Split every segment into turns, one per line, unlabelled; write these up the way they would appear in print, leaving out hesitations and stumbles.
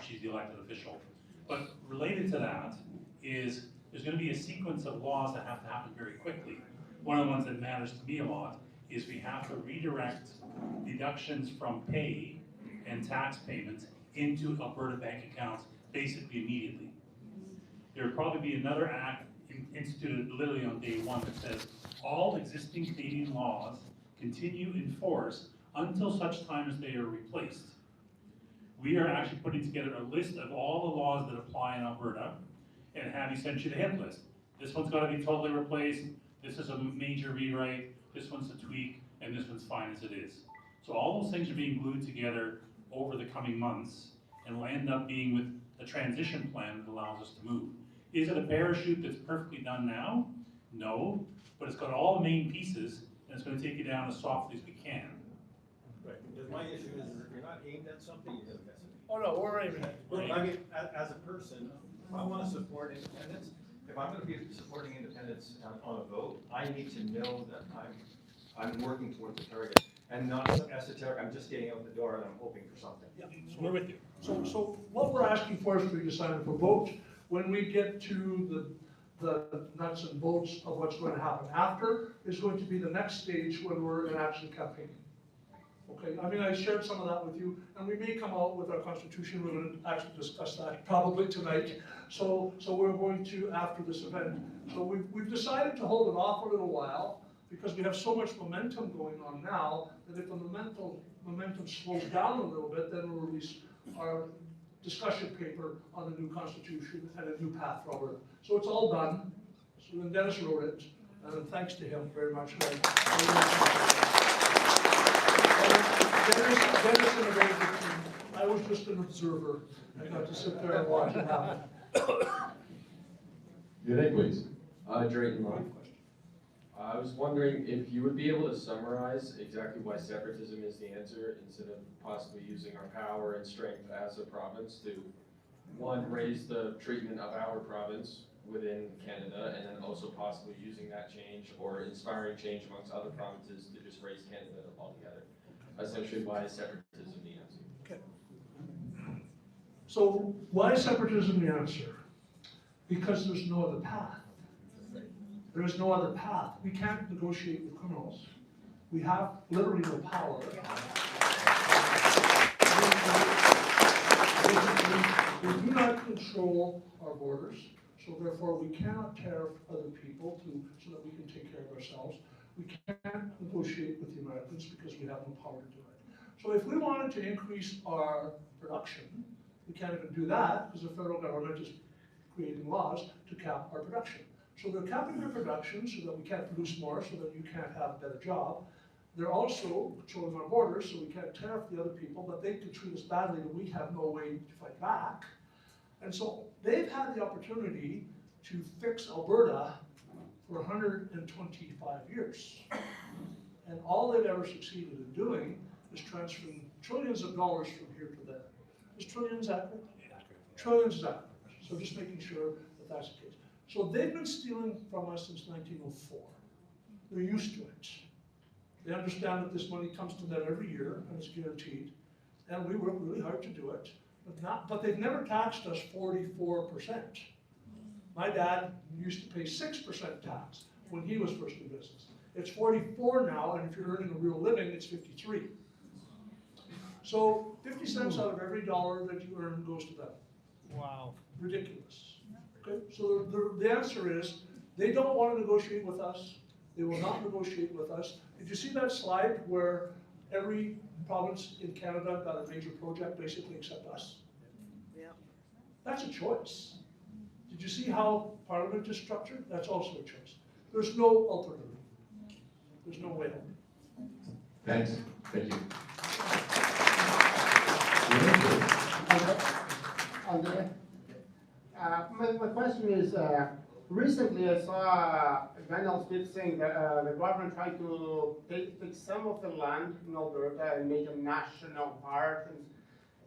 she's the elected official. But related to that is there's going to be a sequence of laws that have to happen very quickly. One of the ones that matters to me a lot is we have to redirect deductions from pay and tax payments into Alberta bank accounts basically immediately. There will probably be another act instituted literally on day one that says all existing Canadian laws continue in force until such time as they are replaced. We are actually putting together a list of all the laws that apply in Alberta and have essentially the hit list. This one's got to be totally replaced, this is a major rewrite, this one's a tweak, and this one's fine as it is. So all those things are being glued together over the coming months and will end up being with a transition plan that allows us to move. Is it a parachute that's perfectly done now? No, but it's got all the main pieces and it's going to take you down as softly as we can.
Right, because my issue is if you're not aimed at something, you're going to miss it.
Oh, no, we're aiming at it.
Well, I mean, as a person, if I want to support independence, if I'm going to be supporting independence on a vote, I need to know that I'm working towards the target and not some esoteric, I'm just getting out the door and I'm hoping for something.
Yeah, so we're with you. So what we're asking for is for you to sign up for vote. When we get to the nuts and bolts of what's going to happen after is going to be the next stage when we're in action campaigning. Okay, I mean, I shared some of that with you, and we may come out with our constitution. We're going to actually discuss that probably tonight. So we're going to after this event. So we've decided to hold it off for a little while because we have so much momentum going on now that if the momentum slows down a little bit, then we'll release our discussion paper on the new constitution and a new path for Alberta. So it's all done. So then Dennis wrote it, and thanks to him very much. Dennis and a very good team. I was just an observer. I got to sit there and watch it happen.
Your name, please. Drayton Long. I was wondering if you would be able to summarize exactly why separatism is the answer instead of possibly using our power and strength as a province to, one, raise the treatment of our province within Canada, and then also possibly using that change or inspiring change amongst other provinces to just raise Canada altogether. Essentially, why is separatism the answer?
Okay. So why is separatism the answer? Because there's no other path. There is no other path. We can't negotiate with criminals. We have literally no power. We do not control our borders, so therefore we cannot tariff other people so that we can take care of ourselves. We can't negotiate with the Americans because we have no power to do it. So if we wanted to increase our production, we can't even do that because the federal government is creating laws to cap our production. So they're capping our production so that we can't produce more, so that you can't have a better job. They're also controlling our borders, so we can't tariff the other people, but they can treat us badly and we have no way to fight back. And so they've had the opportunity to fix Alberta for 125 years. And all they've ever succeeded in doing is transferring trillions of dollars from here to there. Is trillions accurate? Trillions is accurate. So just making sure that that's the case. So they've been stealing from us since 1904. They're used to it. They understand that this money comes to them every year and it's guaranteed. And we work really hard to do it. But they've never taxed us 44%. My dad used to pay 6% tax when he was first in business. It's 44 now, and if you're earning a real living, it's 53. So 50 cents out of every dollar that you earn goes to them.
Wow.
Ridiculous. Okay, so the answer is, they don't want to negotiate with us. They will not negotiate with us. Did you see that slide where every province in Canada got a major project basically except us?
Yeah.
That's a choice. Did you see how Parliament is structured? That's also a choice. There's no alternative. There's no way home.
Thanks. Thank you.
Andre? My question is, recently I saw Daniel Smith saying that the government tried to take some of the land in Alberta and make a national park.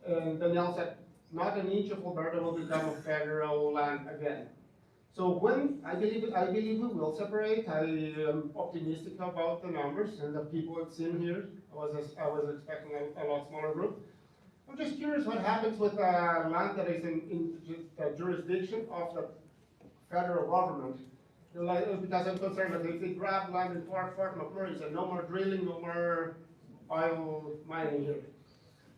And Daniel said, not an inch of Alberta will become a federal land again. So when I believe we will separate. I am optimistic about the numbers and the people that seem here. I was expecting a lot smaller group. I'm just curious what happens with land that is in the jurisdiction of the federal government. Because I'm concerned that if they grab land in Fort McMurray, say no more drilling, no more oil mining here.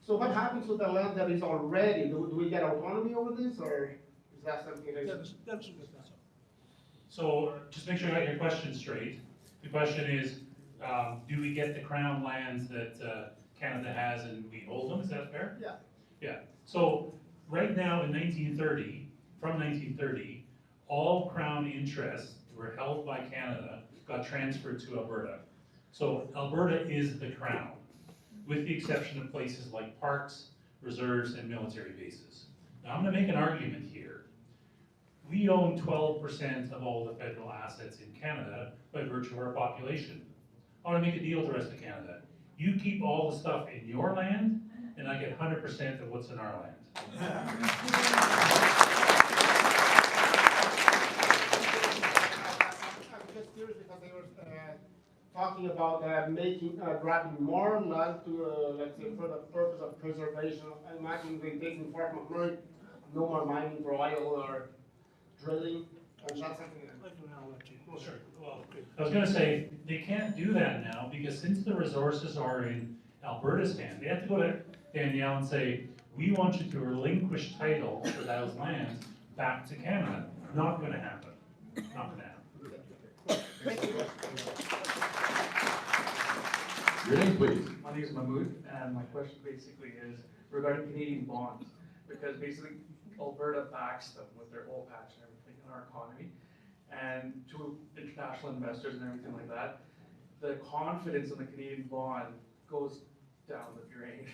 So what happens with the land that is already, do we get autonomy over this, or is that something that is?
That's a good question.
So just make sure I got your question straight. The question is, do we get the crown lands that Canada has and we hold them? Is that fair?
Yeah.
Yeah. So right now in 1930, from 1930, all crown interests were held by Canada, got transferred to Alberta. So Alberta is the crown, with the exception of places like parks, reserves, and military bases. Now I'm going to make an argument here. We own 12% of all the federal assets in Canada by virtue of our population. I want to make a deal with the rest of Canada. You keep all the stuff in your land, and I get 100% of what's in our land.
I'm just curious because they were talking about grabbing more land to, let's say, for the purpose of preservation. I imagine they take in Fort McMurray, no more mining for oil or drilling, and that's something that.
I can now let you. Well, sure. Well, good.
I was going to say, they can't do that now because since the resources are in Alberta's hand, they have to go to Danielle and say, we want you to relinquish title for those lands back to Canada. Not going to happen. Not going to happen.
Your name, please.
My name is Mahmood, and my question basically is regarding Canadian bonds, because basically Alberta backs them with their oil patch and everything in our economy, and to international investors and everything like that, the confidence in the Canadian bond goes down the drain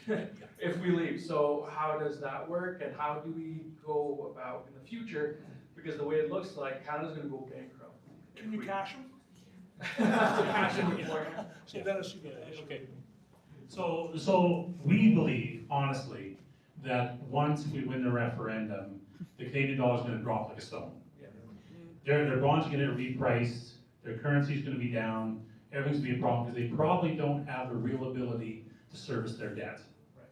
if we leave. So how does that work, and how do we go about in the future? Because the way it looks like Canada's going to go bankrupt.
Can you cash them?
Have to cash in beforehand.
So Dennis, you go.
Okay. So we believe, honestly, that once we win the referendum, the Canadian dollar is going to drop like a stone.
Yeah.
Their bonds are going to get repriced, their currency is going to be down, everything's going to be a problem because they probably don't have the real ability to service their debt.
Right.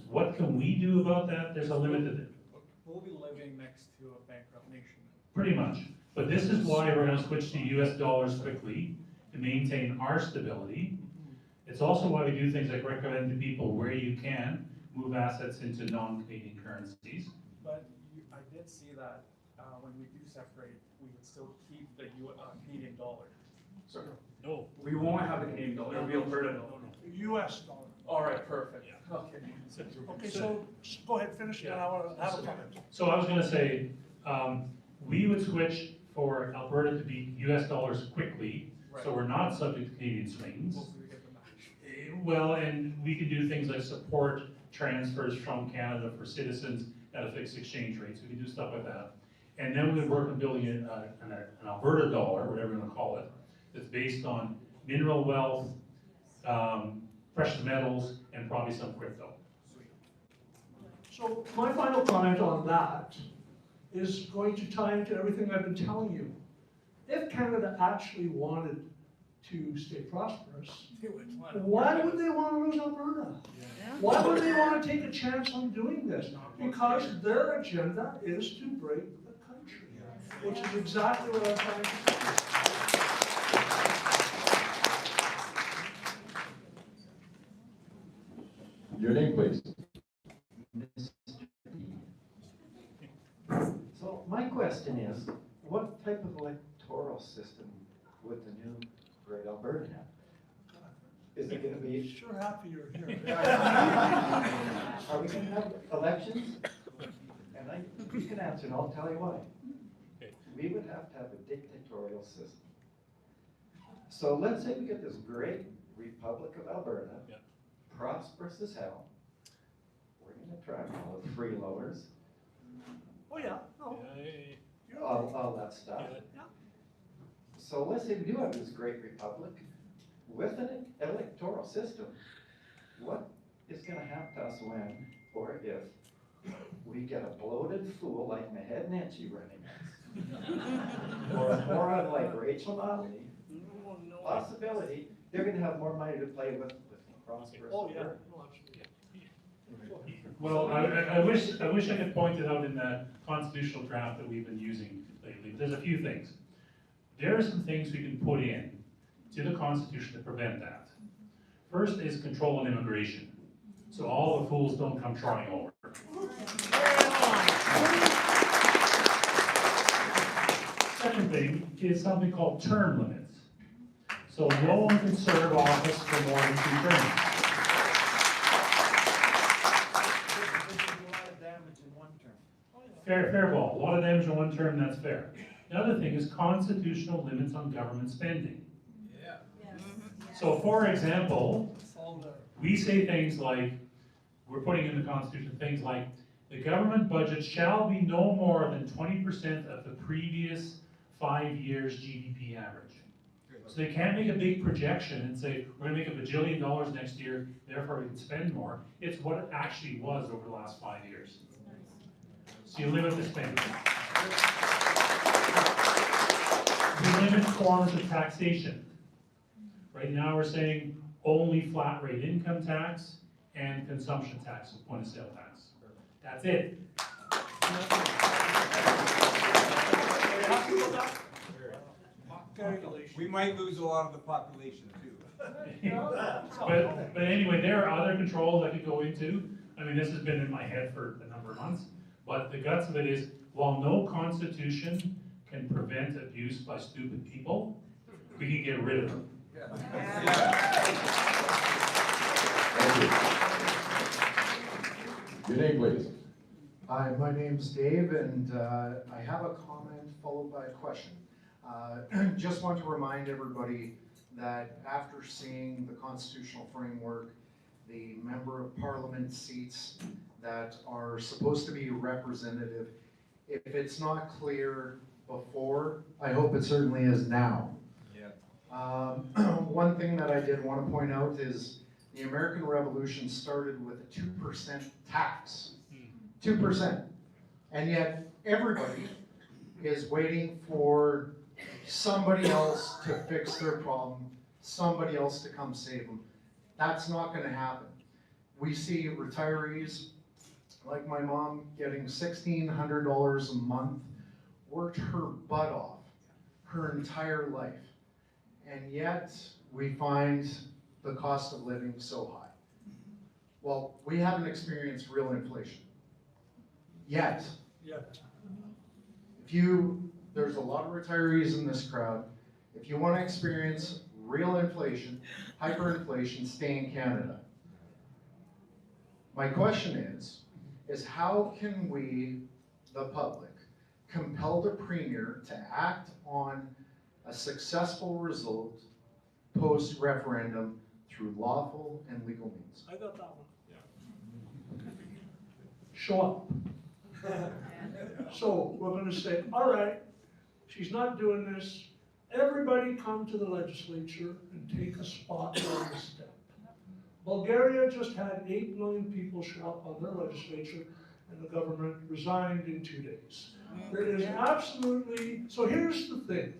What can we do about that? There's a limited,
We'll be living next to a bankrupt nation.
pretty much. But this is why we're going to switch to US dollars quickly to maintain our stability. It's also why we do things like recommend to people where you can move assets into non-Canadian currencies.
But I did see that when we do separate, we would still keep the Canadian dollar. So
No.
we won't have the Canadian dollar, it'll be Alberta dollar.
US dollar.
All right, perfect. Okay.
Okay, so go ahead, finish it, and I want to have a comment.
So I was going to say, we would switch for Alberta to be US dollars quickly, so we're not subject to Canadian swings.
Hopefully we get the match.
Well, and we can do things like support transfers from Canada for citizens at a fixed exchange rate, so we can do stuff like that. And then we would work on building an Alberta dollar, whatever you want to call it, that's based on mineral wealth, precious metals, and probably some crypto.
So my final comment on that is going to tie into everything I've been telling you. If Canada actually wanted to stay prosperous, why would they want to lose Alberta? Why would they want to take a chance on doing this? Because their agenda is to break the country, which is exactly what I'm trying to do.
Your name, please.
So my question is, what type of electoral system would the new Great Alberta have? Is it gonna be,
Sure happy you're here.
are we gonna have elections? And you can answer, and I'll tell you why. We would have to have a dictatorial system. So let's say we get this great Republic of Alberta,
Yeah.
prosperous as hell. We're gonna attract all the freeloaders,
Oh, yeah, no.
all that stuff.
Yeah.
So let's say we do have this great republic with an electoral system. What is gonna happen to us when, or if, we get a bloated fool like Mehed Nenshi running us? Or a moron like Rachel Notley? Possibility, they're gonna have more money to play with prosperous.
Oh, yeah.
Alberta.
No, absolutely.
Well, I wish I could point it out in the constitutional draft that we've been using lately. There's a few things. There are some things we can put in to the Constitution to prevent that. First is control on immigration, so all the fools don't come trotting over. Second thing is something called term limits. So no one can serve office for more than 2 terms. Fair ball. A lot of damage in 1 term, that's fair. The other thing is constitutional limits on government spending.
Yeah.
So for example, we say things like, we're putting in the Constitution things like, the government budget shall be no more than 20% of the previous 5 years GDP average. So they can't make a big projection and say, we're gonna make $1 bajillion next year, therefore we can spend more. It's what it actually was over the last 5 years. So you limit the spending. We limit forms of taxation. Right now we're saying only flat rate income tax and consumption tax, with point of sale tax. That's it.
We might lose a lot of the population too.
But anyway, there are other controls I could go into. I mean, this has been in my head for a number of months, but the guts of it is, while no constitution can prevent abuse by stupid people, we can get rid of them.
Your name, please.
Hi, my name's Dave, and I have a comment followed by a question. Just want to remind everybody that after seeing the constitutional framework, the member of parliament seats that are supposed to be representative, if it's not clear before, I hope it certainly is now. One thing that I did want to point out is the American Revolution started with a 2% tax. 2%. And yet everybody is waiting for somebody else to fix their problem, somebody else to come save them. That's not going to happen. We see retirees like my mom getting $1,600 a month, worked her butt off her entire life. And yet we find the cost of living so high. Well, we haven't experienced real inflation yet. There's a lot of retirees in this crowd. If you want to experience real inflation, hyperinflation, stay in Canada. My question is how can we, the public, compel the Premier to act on a successful result post-referendum through lawful and legal means?
I got that one. Show up. So we're gonna say, all right, she's not doing this. Everybody come to the legislature and take a spot on the step. Bulgaria just had 8 million people show up on their legislature and the government resigned in 2 days. There is absolutely, so here's the thing.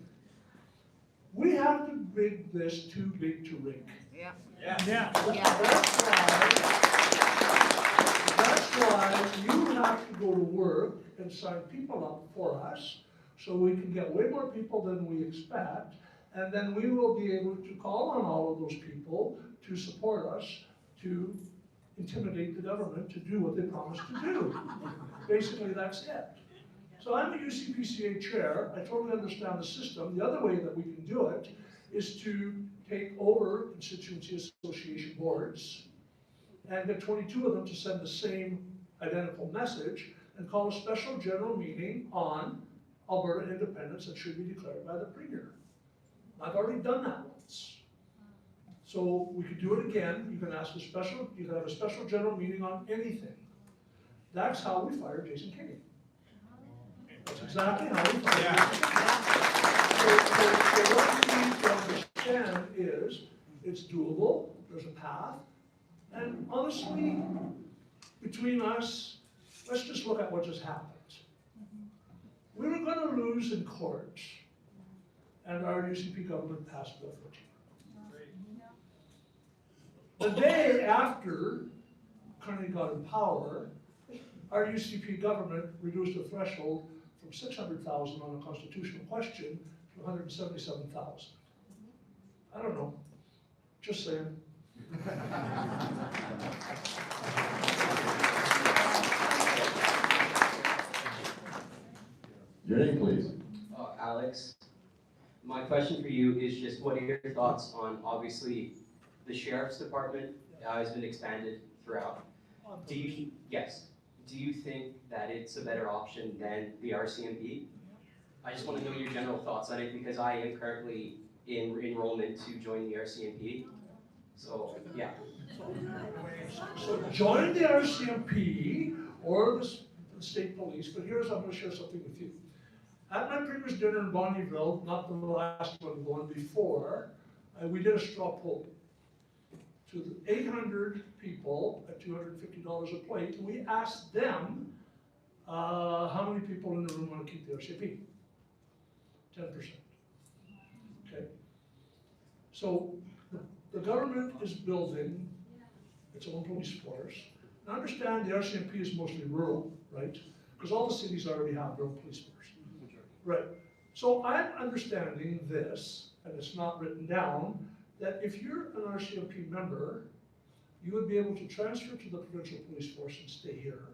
We have to make this too big to rink. That's why you have to go to work and sign people up for us, so we can get way more people than we expect, and then we will be able to call on all of those people to support us, to intimidate the government to do what they promised to do. Basically, that's it. So I'm a UCPCA chair, I totally understand the system. The other way that we can do it is to take over constituency association boards and get 22 of them to send the same identical message and call a special general meeting on Alberta independence that should be declared by the Premier. I've already done that once. So we could do it again. You can have a special general meeting on anything. That's how we fired Jason Kenney. That's exactly how we fired Jason Kenney. So what we need to understand is it's doable, there's a path, and honestly, between us, let's just look at what just happened. We were going to lose in court, and our UCP government passed Bill 14. The day after Carney got in power, our UCP government reduced the threshold from 600,000 on a constitutional question to 177,000. I don't know, just saying.
Your name, please.
Alex, my question for you is just what are your thoughts on, obviously, the sheriff's department has been expanded throughout. Do you think that it's a better option than the RCMP? I just want to know your general thoughts on it because I am currently in enrollment to join the RCMP. So, yeah.
So join the RCMP or the state police, but I'm gonna share something with you. At my previous dinner in Bonnyville, not the last one, the one before, we did a straw poll to the 800 people at $250 a plate, and we asked them, how many people in the room want to keep the RCMP? 10%. Okay. So the government is building its own police force. Now understand the RCMP is mostly rural, right? Because all the cities already have their own police force. Right. So I'm understanding this, and it's not written down, that if you're an RCMP member, you would be able to transfer to the provincial police force and stay here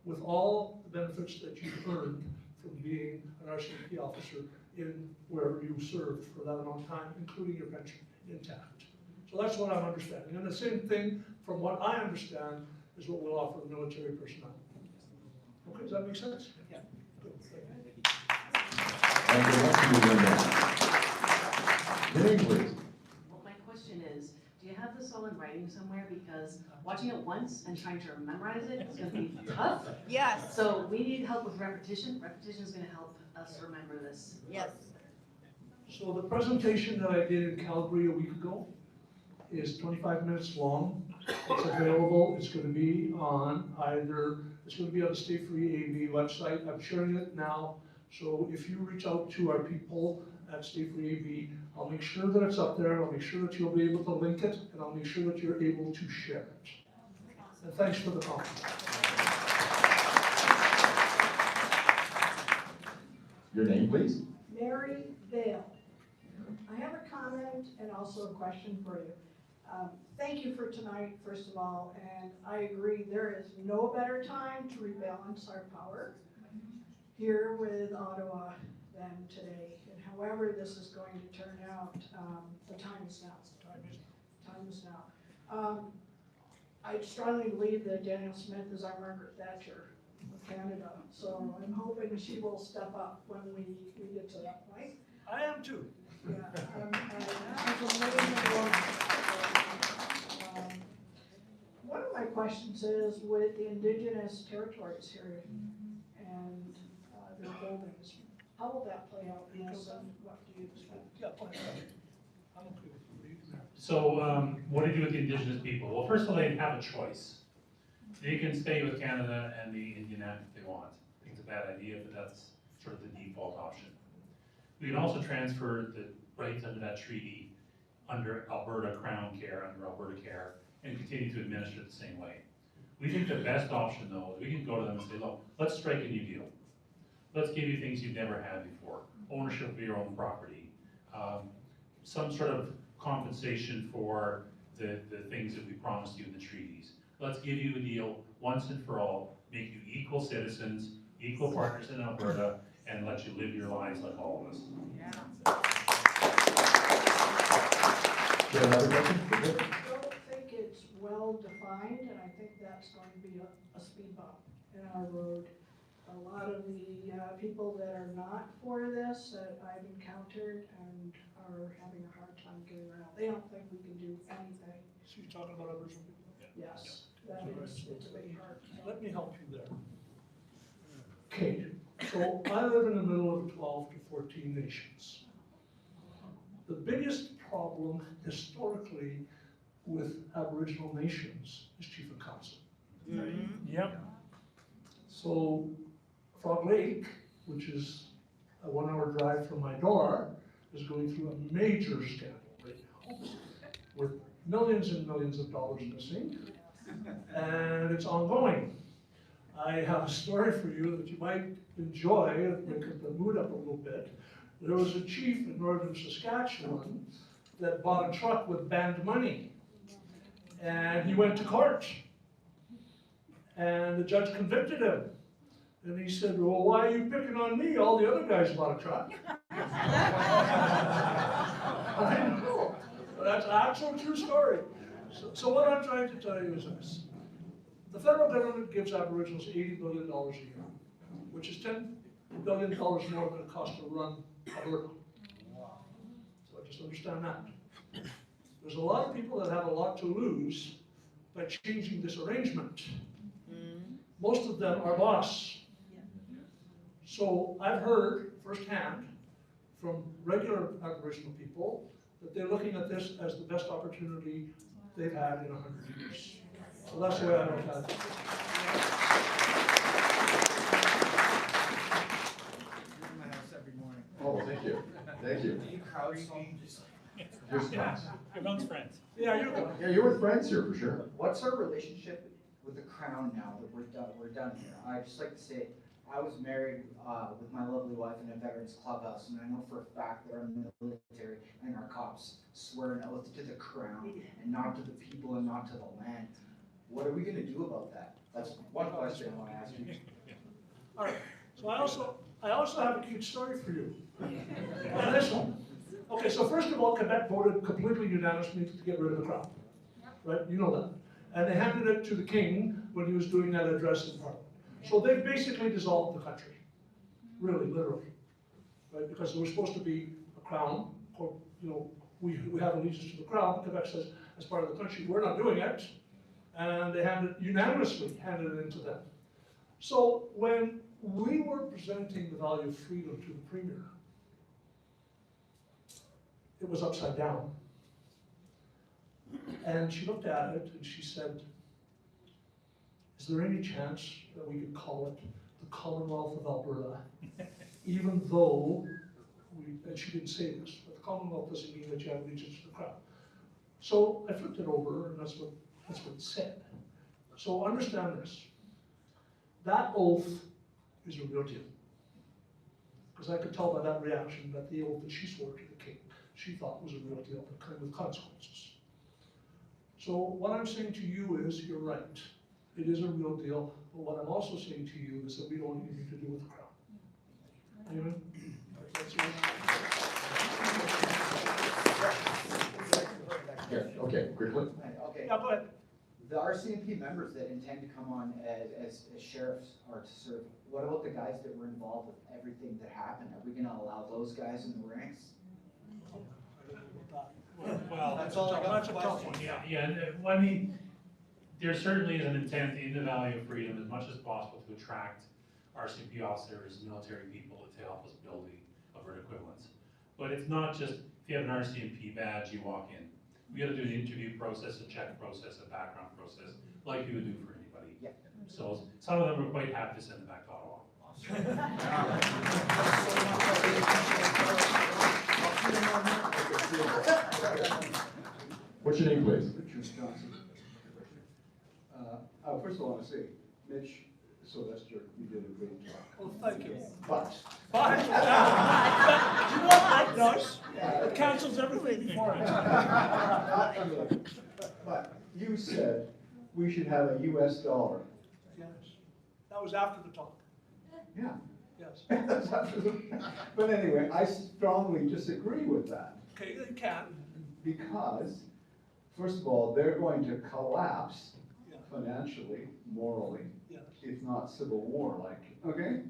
with all the benefits that you've earned from being an RCMP officer in wherever you served for that amount of time, including your pension intact. So that's what I'm understanding. And the same thing, from what I understand, is what we'll offer military personnel. Okay, does that make sense? Yeah. Good.
Thank you very much. Your name, please.
Well, my question is, do you have this all in writing somewhere? Because watching it once and trying to memorize it is going to be tough.
Yes.
So we need help with repetition. Repetition is going to help us remember this.
Yes.
So the presentation that I did in Calgary a week ago is 25 minutes long. It's available. It's going to be on it's going to be on the Stay Free AV website. I'm sharing it now. So if you reach out to our people at Stay Free AV, I'll make sure that it's up there. I'll make sure that you'll be able to link it, and I'll make sure that you're able to share it. And thanks for the comment.
Your name, please.
Mary Vale. I have a comment and also a question for you. Thank you for tonight, first of all, and I agree there is no better time to rebalance our power here with Ottawa than today. And however this is going to turn out, the time is now. Time is now. I strongly believe that Danielle Smith is our Margaret Thatcher of Canada, so I'm hoping she will step up when we get to that point.
I am too.
Yeah, she's amazing. One of my questions is with the Indigenous territories here and their holdings, how will that play out in this and what do you expect?
Yeah, fine. I'm okay with you.
So what do you do with the Indigenous people? Well, first of all, they have a choice. They can stay with Canada and the Indian Act if they want. I think it's a bad idea, but that's sort of the default option. We can also transfer the rights under that treaty under Alberta Crown Care, under Alberta Care, and continue to administer it the same way. We think the best option, though, is we can go to them and say, look, let's strike a new deal. Let's give you things you've never had before. Ownership of your own property. Some sort of compensation for the things that we promised you in the treaties. Let's give you a deal once and for all, make you equal citizens, equal partners in Alberta, and let you live your lives like all of us.
Yeah.
Do you have another question?
I don't think it's well defined, and I think that's going to be a speed bump in our road. A lot of the people that are not for this that I've encountered and are having a hard time getting around. They don't think we can do anything.
So you're talking about Aboriginal people?
Yes, that is, it's a big hard.
Let me help you there. Okay, so I live in the middle of 12 to 14 nations. The biggest problem historically with Aboriginal nations is chief of council.
Yep.
So Frog Lake, which is a 1 hour drive from my door, is going through a major scandal right now with millions and millions of dollars missing. And it's ongoing. I have a story for you that you might enjoy, and make the mood up a little bit. There was a chief in northern Saskatchewan that bought a truck with banned money. And he went to court. And the judge convicted him. And he said, well, why are you picking on me? All the other guys bought a truck. I know. That's an actual true story. So what I'm trying to tell you is this. The federal government gives Aboriginals $80 billion a year, which is $10 billion more than it costs to run Alberta. So just understand that. There's a lot of people that have a lot to lose by changing this arrangement. Most of them are boss. So I've heard firsthand from regular Aboriginal people that they're looking at this as the best opportunity they've had in 100 years. So that's the way I look at it.
You're in my house every morning.
Oh, thank you, thank you.
You crowdsourcing.
Just friends.
Everyone's friends.
Yeah, you're good.
Yeah, you're with friends here for sure.
What's our relationship with the Crown now that we're done here? I'd just like to say, I was married with my lovely wife in a veterans clubhouse, and I know for a fact that our military and our cops swear an oath to the Crown and not to the people and not to the land. What are we gonna do about that? That's one question I wanna ask you.
All right, so I also have a cute story for you. Now this one. Okay, so first of all, Quebec voted completely unanimously to get rid of the Crown. Right, you know that. And they handed it to the King when he was doing that address in Parliament. So they've basically dissolved the country, really, literally, right? Because there was supposed to be a crown, or, you know, we have allegiance to the crown. Quebec says, as part of the country, we're not doing it, and they unanimously handed it into them. So when we were presenting the value of freedom to the Premier, it was upside down. And she looked at it and she said, is there any chance that we could call it the Commonwealth of Alberta? Even though, and she didn't say this, but the Commonwealth doesn't mean that you have allegiance to the Crown. So I flipped it over and that's what it said. So understand this. That oath is a real deal. Because I could tell by that reaction that the oath that she swore to the King, she thought was a real deal, but kind of consequences. So what I'm saying to you is, you're right. It is a real deal, but what I'm also saying to you is that we don't want anything to do with the Crown. Amen?
Yeah, okay, quickly.
Okay.
Yeah, go ahead.
The RCMP members that intend to come on as sheriffs are to serve, what about the guys that were involved with everything that happened? Are we gonna allow those guys in the ranks?
Well,
That's all I got
That's
for
a tough
questions.
one.
Yeah, well, I mean, there certainly is an intent in the value of freedom as much as possible to attract RCMP officers, military people to help us build the Alberta equivalence. But it's not just, if you have an RCMP badge, you walk in. We gotta do an interview process, a check process, a background process, like you would do for anybody.
Yeah.
So some of them are quite happy to send them back to Ottawa.
What's your name, please?
Richard Johnson. First of all, I want to say, Mitch, Sylvester, you did a great job.
Well, thank you.
But,
But, you know what that does? It cancels everything before it.
but you said we should have a US dollar.
Yes, that was after the talk.
Yeah.
Yes.
That's absolutely- But anyway, I strongly disagree with that
Okay, you can.
because, first of all, they're going to collapse
Yeah.
financially, morally,
Yes.
if not civil war-like, okay?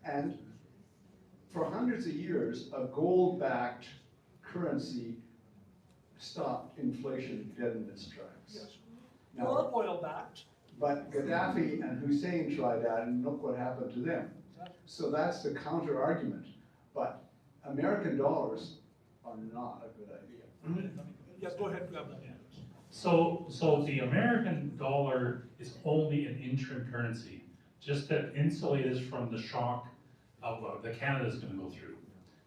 And for hundreds of years, a gold-backed currency stopped inflation dead in its tracks.
Yes.
Now,
Or oil backed.
but Gaddafi and Hussein tried that, and look what happened to them. So that's the counter-argument. But American dollars are not a good idea.
Yes, go ahead, grab that.
So the American dollar is only an interim currency, just to insulate us from the shock of that Canada's gonna go through.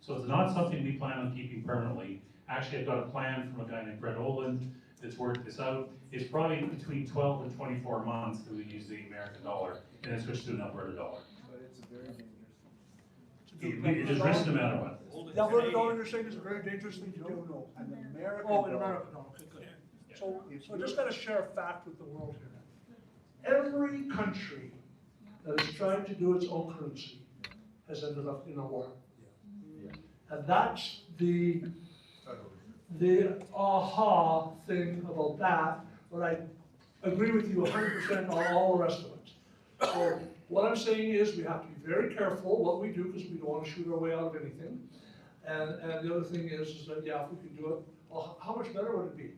So it's not something we plan on keeping permanently. Actually, I've got a plan from a guy named Brett Oland, that's worked this out. It's probably between 12 and 24 months that we use the American dollar and then switch to an Alberta dollar.
But it's very dangerous.
It is risk no matter what.
The Alberta dollar, you're saying, is a very dangerous thing to do?
No, an American
Oh, in
dollar.
America, no, okay, good. So I just gotta share a fact with the world here. Every country that has tried to do its own currency has ended up in a war. And that's the aha thing about that, but I agree with you 100% on all the rest of it. So what I'm saying is we have to be very careful what we do because we don't want to shoot our way out of anything. And the other thing is that, yeah, if we could do it, well, how much better would it be?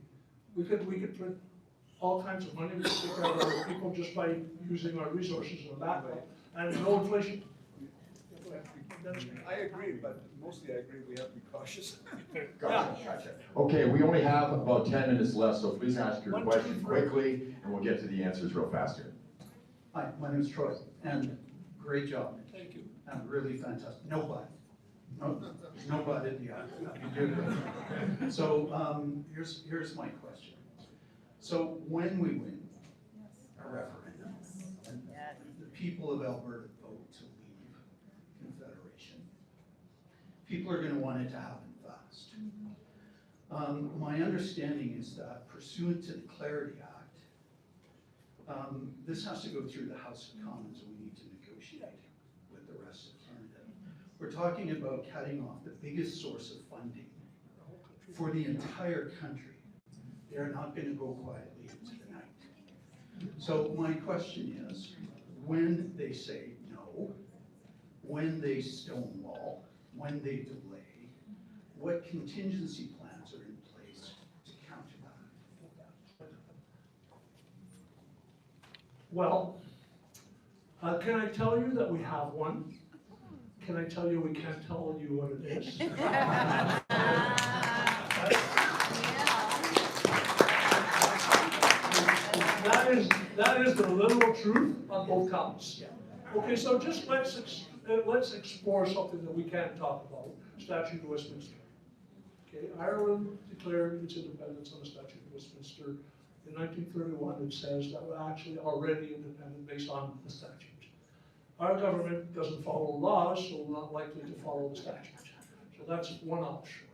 We could print all kinds of money, we could take care of other people just by using our resources in that way, and no inflation.
I agree, but mostly I agree we have to be cautious.
Gotcha. Okay, we only have about 10 minutes left, so please ask your
1, 2,
question
3.
quickly, and we'll get to the answers real fast here.
Hi, my name is Troy, and great job.
Thank you.
And really fantastic. No but. No, there's no but in the you did it. So here's my question. So when we win a referendum, and the people of Alberta vote to leave Confederation, people are going to want it to happen fast. My understanding is that pursuant to the Clarity Act, this has to go through the House of Commons, and we need to negotiate with the rest of Canada. We're talking about cutting off the biggest source of funding for the entire country. They're not going to go quietly into the night. So my question is, when they say no, when they stonewall, when they delay, what contingency plans are in place to counter that?
Well, can I tell you that we have one? Can I tell you we can't tell you what it is? That is the literal truth on both counts. Okay, so just let's explore something that we can't talk about, Statute of Westminster. Okay, Ireland declared its independence on the Statute of Westminster. In 1931, it says that we're actually already independent based on the statute. Our government doesn't follow laws, so we're not likely to follow the statute. So that's one option.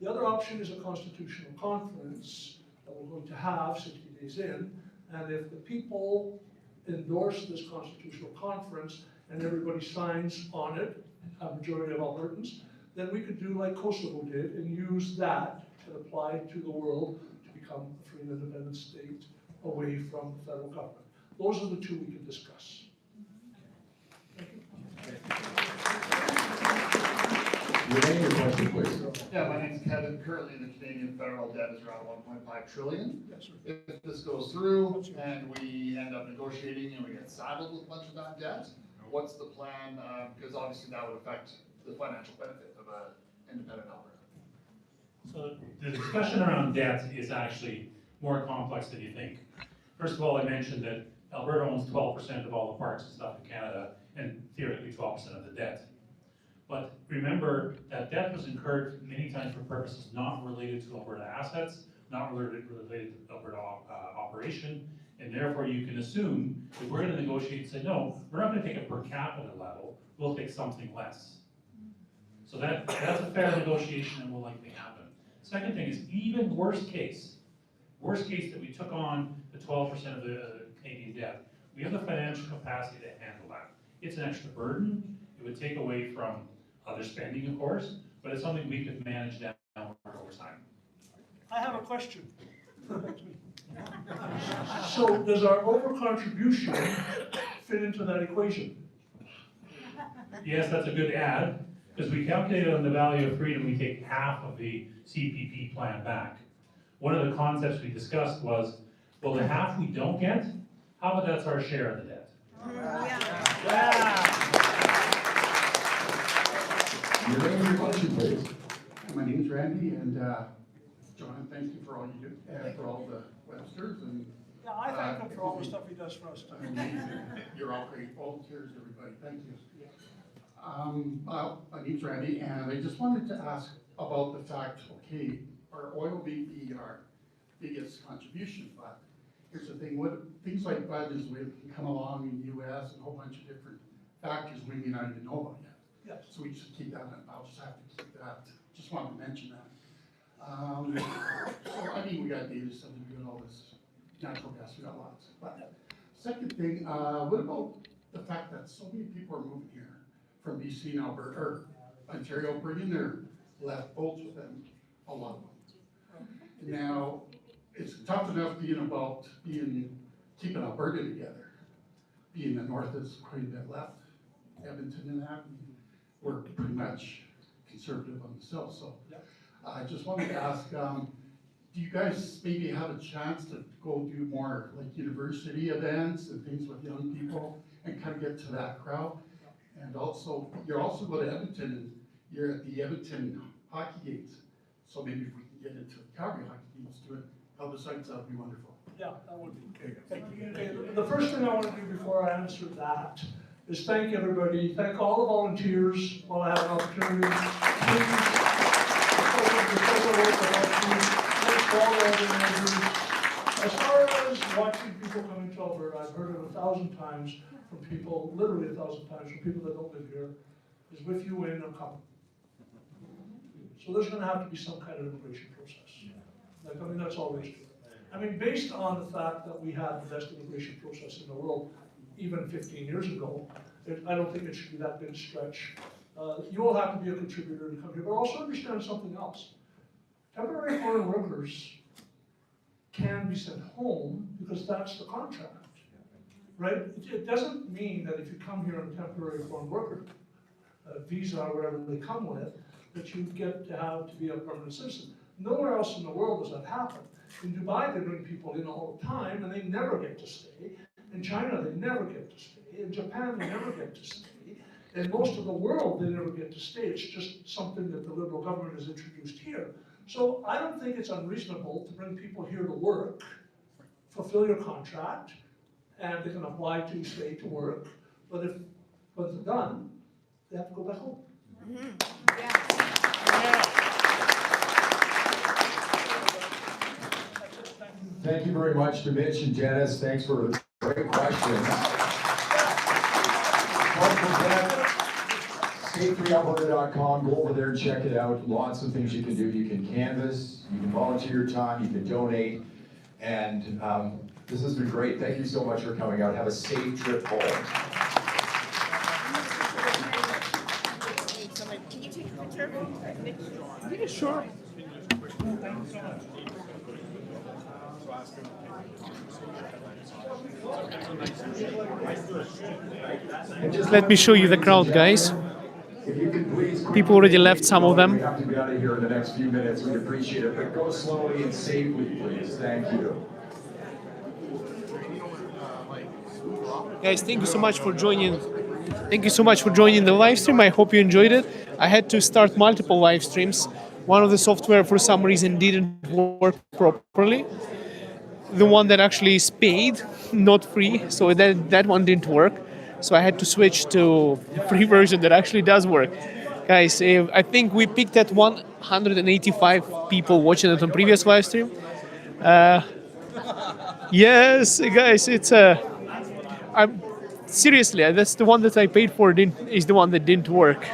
The other option is a constitutional conference that we're going to have 60 days in, and if the people endorse this constitutional conference and everybody signs on it, a majority of Albertans, then we could do like Kosovo did and use that to apply to the world to become a free and independent state away from the federal government. Those are the two we can discuss.
Your name, your question, please.
Yeah, my name's Kevin. Currently, the Canadian federal debt is around 1.5 trillion.
Yes, sir.
If this goes through and we end up negotiating and we get saddled with a bunch of that debt, what's the plan? Because obviously that would affect the financial benefit of an independent Alberta.
So the discussion around debt is actually more complex than you think. First of all, I mentioned that Alberta owns 12% of all the parks and stuff in Canada, and theoretically 12% of the debt. But remember that debt was incurred many times for purposes not related to Alberta assets, not related to Alberta operation, and therefore you can assume if we're going to negotiate and say, no, we're not going to take a per capita level, we'll take something less. So that's a fair negotiation and will likely happen. Second thing is even worst case that we took on the 12% of the Canadian debt, we have the financial capacity to handle that. It's an extra burden. It would take away from other spending, of course, but it's something we could manage down over time.
I have a question. So does our over-contribution fit into that equation?
Yes, that's a good add, because we calculated on the value of freedom, we take half of the CPP plan back. One of the concepts we discussed was, well, the half we don't get, how about that's our share of the debt?
Your name and your question, please.
My name is Randy, and John, thank you for all you do, and for all the Websters, and
Yeah, I thank him for all the stuff he does for us too.
you're all great volunteers, everybody, thank you. My name's Randy, and I just wanted to ask about the fact, okay, our oil BP, our
biggest contribution, but here's the thing, what, things like budgets will come along in the US and a whole bunch of different factors we may not even know about yet.
Yes.
So we just keep that, I'll just have to keep that, just wanted to mention that. So I mean, we got data centers, we got all this natural gas, we got lots. But second thing, what about the fact that so many people are moving here from BC and Alberta, or Ontario, bringing their left bolts with them, a lot of them. Now, it's tough enough keeping Alberta together. Being the north is quite a bit left, Edmonton and that, we're pretty much conservative on the south, so. I just wanted to ask, do you guys maybe have a chance to go do more like university events and things with young people and kind of get to that crowd? And also, you're also going to Edmonton, and you're at the Edmonton hockey games. So maybe if we can get into the Calgary hockey games, do it publicized, that would be wonderful.
Yeah, that would be okay. Okay, the first thing I want to do before I answer that is thank everybody, thank all the volunteers while I have an opportunity. As far as watching people coming to Alberta, I've heard it 1,000 times from people, literally 1,000 times from people that don't live here, is with you in or come. So there's gonna have to be some kind of immigration process. Like, I mean, that's always true. I mean, based on the fact that we had the best immigration process in the world, even 15 years ago, I don't think it should be that big a stretch. You will have to be a contributor to come here, but also understand something else. Temporary foreign workers can be sent home because that's the contract, right? It doesn't mean that if you come here on a temporary foreign worker visa or whatever they come with, that you get to have to be a permanent citizen. Nowhere else in the world does that happen. In Dubai, they bring people in all the time and they never get to stay. In China, they never get to stay. In Japan, they never get to stay. In most of the world, they never get to stay. It's just something that the Liberal government has introduced here. So I don't think it's unreasonable to bring people here to work, fulfill your contract, and they can apply to stay to work. But if once it's done, they have to go back home.
Thank you very much to Mitch and Janice. Thanks for great questions. Don't forget, StateFreeAlberta.com. Go over there and check it out. Lots of things you can do. You can canvass, you can volunteer your time, you can donate. And this has been great. Thank you so much for coming out. Have a safe trip home.
Can you take a picture?
Yeah, sure.
Let me show you the crowd, guys. People already left, some of them.
We have to be out of here in the next few minutes. We'd appreciate it, but go slowly and safely, please. Thank you.
Guys, thank you so much for joining. Thank you so much for joining the live stream. I hope you enjoyed it. I had to start multiple live streams. One of the software for some reason didn't work properly. The one that actually is paid, not free, so that one didn't work. So I had to switch to the free version that actually does work. Guys, I think we peaked at 185 people watching it on previous live stream. Yes, guys, it's seriously, that's the one that I paid for is the one that didn't work.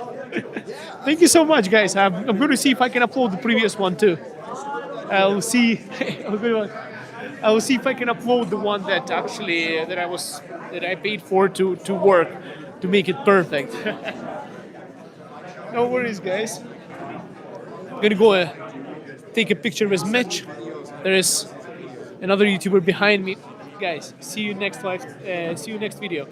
Thank you so much, guys. I'm going to see if I can upload the previous one too. I'll see. I will see if I can upload the one that actually that I paid for to work to make it perfect. No worries, guys. I'm gonna go take a picture with Mitch. There is another YouTuber behind me. Guys, see you next live. See you next video.